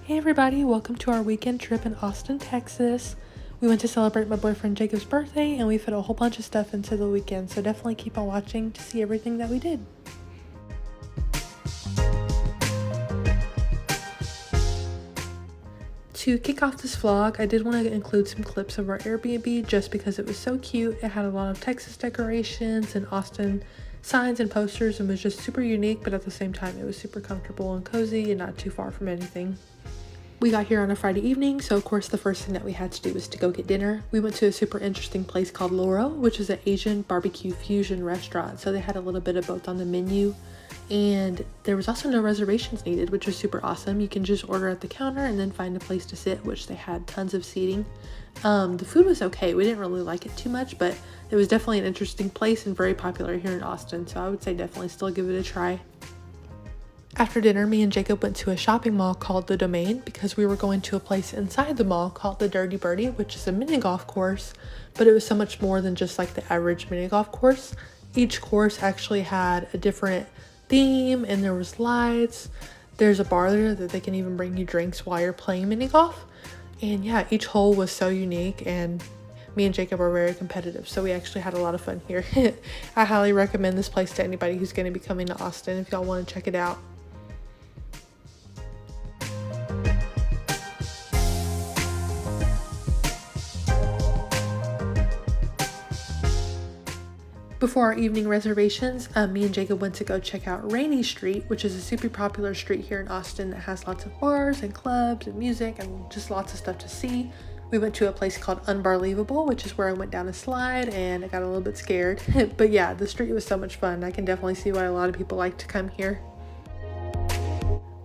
Hey everybody, welcome to our weekend trip in Austin, Texas. We went to celebrate my boyfriend Jacob's birthday and we fit a whole bunch of stuff into the weekend, so definitely keep on watching to see everything that we did. To kick off this vlog, I did want to include some clips of our Airbnb just because it was so cute. It had a lot of Texas decorations and Austin signs and posters and was just super unique, but at the same time it was super comfortable and cozy and not too far from anything. We got here on a Friday evening, so of course the first thing that we had to do was to go get dinner. We went to a super interesting place called Loro, which is an Asian barbecue fusion restaurant. So they had a little bit of both on the menu, and there was also no reservations needed, which was super awesome. You can just order at the counter and then find a place to sit, which they had tons of seating. The food was okay. We didn't really like it too much, but it was definitely an interesting place and very popular here in Austin. So I would say definitely still give it a try. After dinner, me and Jacob went to a shopping mall called The Domain because we were going to a place inside the mall called the Dirdie Birdie, which is a mini golf course, but it was so much more than just like the average mini golf course. Each course actually had a different theme and there was lights. There's a bar there that they can even bring you drinks while you're playing mini golf. And yeah, each hole was so unique and me and Jacob are very competitive, so we actually had a lot of fun here. I highly recommend this place to anybody who's going to be coming to Austin if y'all want to check it out. Before our evening reservations, me and Jacob went to go check out Rainey Street, which is a super popular street here in Austin that has lots of bars and clubs and music and just lots of stuff to see. We went to a place called Unbelievable, which is where I went down a slide and I got a little bit scared. But yeah, the street was so much fun. I can definitely see why a lot of people like to come here.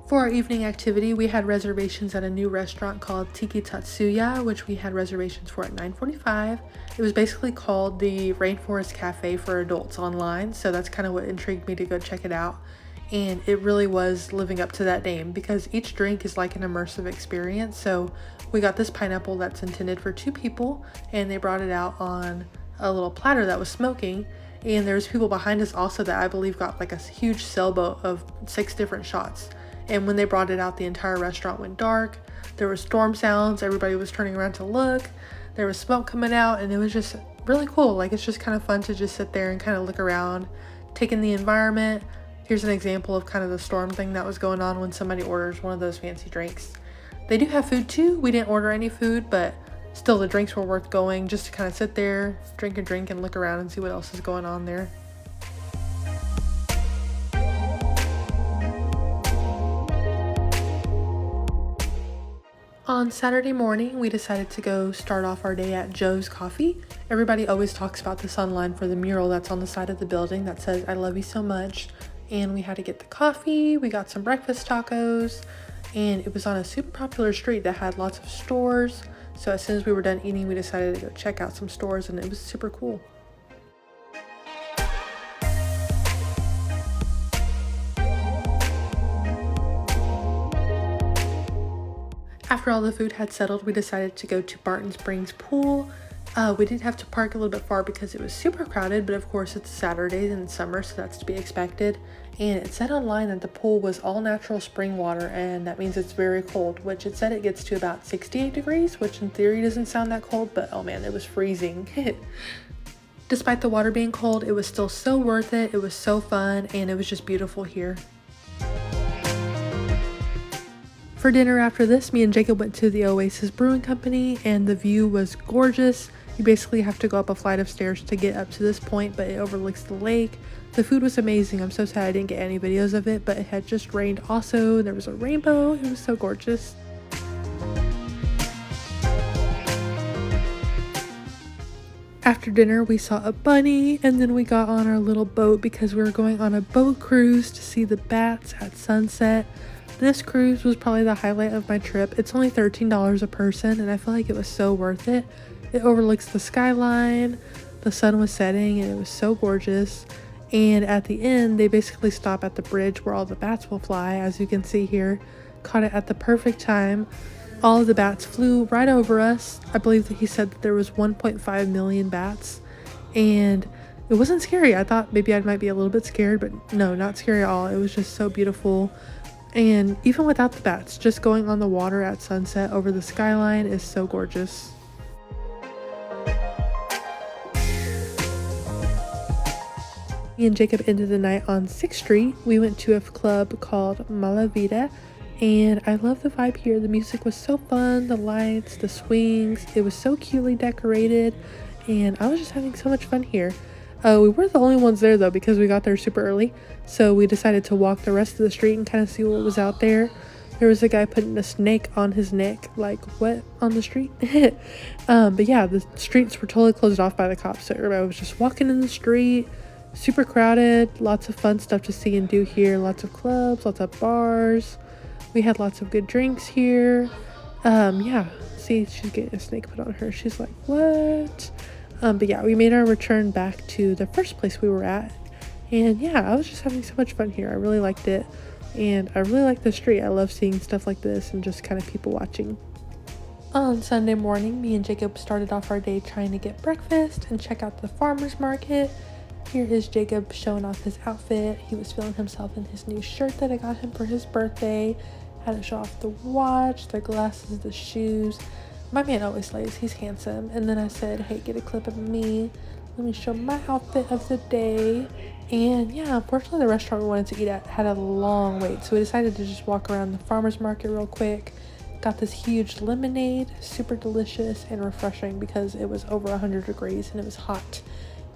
For our evening activity, we had reservations at a new restaurant called Tiki Tatsuya, which we had reservations for at 9:45. It was basically called the Rainforest Cafe for adults online, so that's kind of what intrigued me to go check it out. And it really was living up to that name because each drink is like an immersive experience. So we got this pineapple that's intended for 2 people, and they brought it out on a little platter that was smoking. And there was people behind us also that I believe got like a huge sailboat of 6 different shots. And when they brought it out, the entire restaurant went dark. There were storm sounds. Everybody was turning around to look. There was smoke coming out, and it was just really cool. Like, it's just kind of fun to just sit there and kind of look around, take in the environment. Here's an example of kind of the storm thing that was going on when somebody orders one of those fancy drinks. They do have food too. We didn't order any food, but still the drinks were worth going just to kind of sit there, drink a drink, and look around and see what else is going on there. On Saturday morning, we decided to go start off our day at Joe's Coffee. Everybody always talks about this online for the mural that's on the side of the building that says, "I love you so much." And we had to get the coffee, we got some breakfast tacos, and it was on a super popular street that had lots of stores. So as soon as we were done eating, we decided to go check out some stores, and it was super cool. After all the food had settled, we decided to go to Barton Springs pool. We did have to park a little bit far because it was super crowded, but of course it's Saturday and it's summer, so that's to be expected. And it said online that the pool was all natural spring water, and that means it's very cold, which it said it gets to about 68 degrees, which in theory doesn't sound that cold, but oh man, it was freezing. Despite the water being cold, it was still so worth it. It was so fun, and it was just beautiful here. For dinner after this, me and Jacob went to the Oasis Brewing Company, and the view was gorgeous. You basically have to go up a flight of stairs to get up to this point, but it overlooks the lake. The food was amazing. I'm so sad I didn't get any videos of it, but it had just rained also. There was a rainbow. It was so gorgeous. After dinner, we saw a bunny, and then we got on our little boat because we were going on a boat cruise to see the bats at sunset. This cruise was probably the highlight of my trip. It's only $13 a person, and I feel like it was so worth it. It overlooks the skyline, the sun was setting, and it was so gorgeous. And at the end, they basically stop at the bridge where all the bats will fly, as you can see here. Caught it at the perfect time. All of the bats flew right over us. I believe that he said that there was 1.5 million bats, and it wasn't scary. I thought maybe I might be a little bit scared, but no, not scary at all. It was just so beautiful. And even without the bats, just going on the water at sunset over the skyline is so gorgeous. Me and Jacob ended the night on 6th Street. We went to a club called Malavita, and I love the vibe here. The music was so fun, the lights, the swings, it was so cutely decorated, and I was just having so much fun here. We were the only ones there though because we got there super early, so we decided to walk the rest of the street and kind of see what was out there. There was a guy putting a snake on his neck, like what, on the street? But yeah, the streets were totally closed off by the cops, so everybody was just walking in the street. Super crowded, lots of fun stuff to see and do here. Lots of clubs, lots of bars. We had lots of good drinks here. Yeah, see, she's getting a snake put on her. She's like, what? But yeah, we made our return back to the first place we were at. And yeah, I was just having so much fun here. I really liked it. And I really like the street. I love seeing stuff like this and just kind of people watching. On Sunday morning, me and Jacob started off our day trying to get breakfast and check out the farmer's market. Here is Jacob showing off his outfit. He was feeling himself in his new shirt that I got him for his birthday. Had to show off the watch, the glasses, the shoes. My man always slays. He's handsome. And then I said, hey, get a clip of me. Let me show my outfit of the day. And yeah, unfortunately the restaurant we wanted to eat at had a long wait. So we decided to just walk around the farmer's market real quick. Got this huge lemonade, super delicious and refreshing because it was over 100 degrees and it was hot.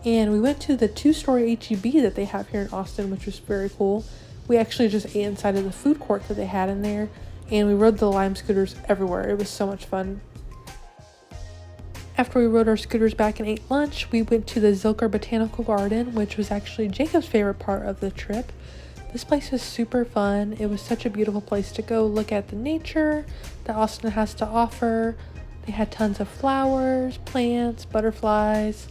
And we went to the 2-story HEB that they have here in Austin, which was very cool. We actually just ate inside of the food court that they had in there, and we rode the Lime scooters everywhere. It was so much fun. After we rode our scooters back and ate lunch, we went to the Zilker Botanical Garden, which was actually Jacob's favorite part of the trip. This place was super fun. It was such a beautiful place to go look at the nature that Austin has to offer. They had tons of flowers, plants, butterflies.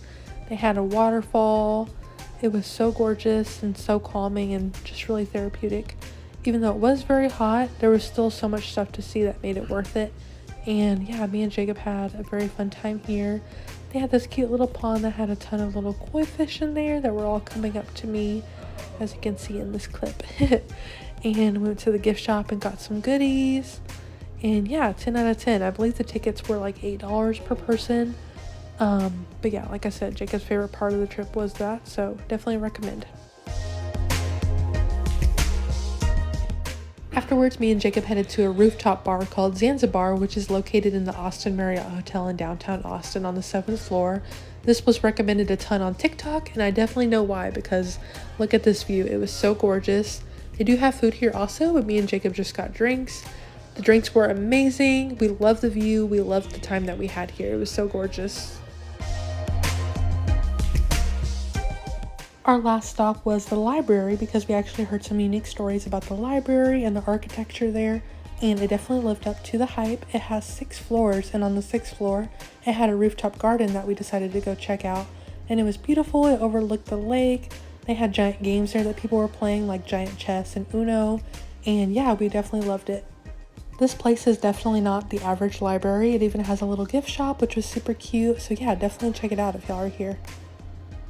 They had a waterfall. It was so gorgeous and so calming and just really therapeutic. Even though it was very hot, there was still so much stuff to see that made it worth it. And yeah, me and Jacob had a very fun time here. They had this cute little pond that had a ton of little koi fish in there that were all coming up to me, as you can see in this clip. And we went to the gift shop and got some goodies. And yeah, 10 out of 10. I believe the tickets were like $8 per person. But yeah, like I said, Jacob's favorite part of the trip was that, so definitely recommend. Afterwards, me and Jacob headed to a rooftop bar called Zanzibar, which is located in the Austin Mariott Hotel in downtown Austin on the 7th floor. This was recommended a ton on TikTok, and I definitely know why, because look at this view. It was so gorgeous. They do have food here also, but me and Jacob just got drinks. The drinks were amazing. We loved the view. We loved the time that we had here. It was so gorgeous. Our last stop was the library because we actually heard some unique stories about the library and the architecture there, and it definitely lived up to the hype. It has 6 floors, and on the 6th floor it had a rooftop garden that we decided to go check out, and it was beautiful. It overlooked the lake. They had giant games there that people were playing, like giant chess and Uno, and yeah, we definitely loved it. This place is definitely not the average library. It even has a little gift shop, which was super cute, so yeah, definitely check it out if y'all are here.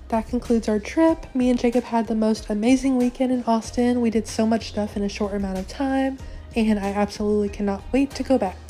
That concludes our trip. Me and Jacob had the most amazing weekend in Austin. We did so much stuff in a short amount of time, and I absolutely cannot wait to go back.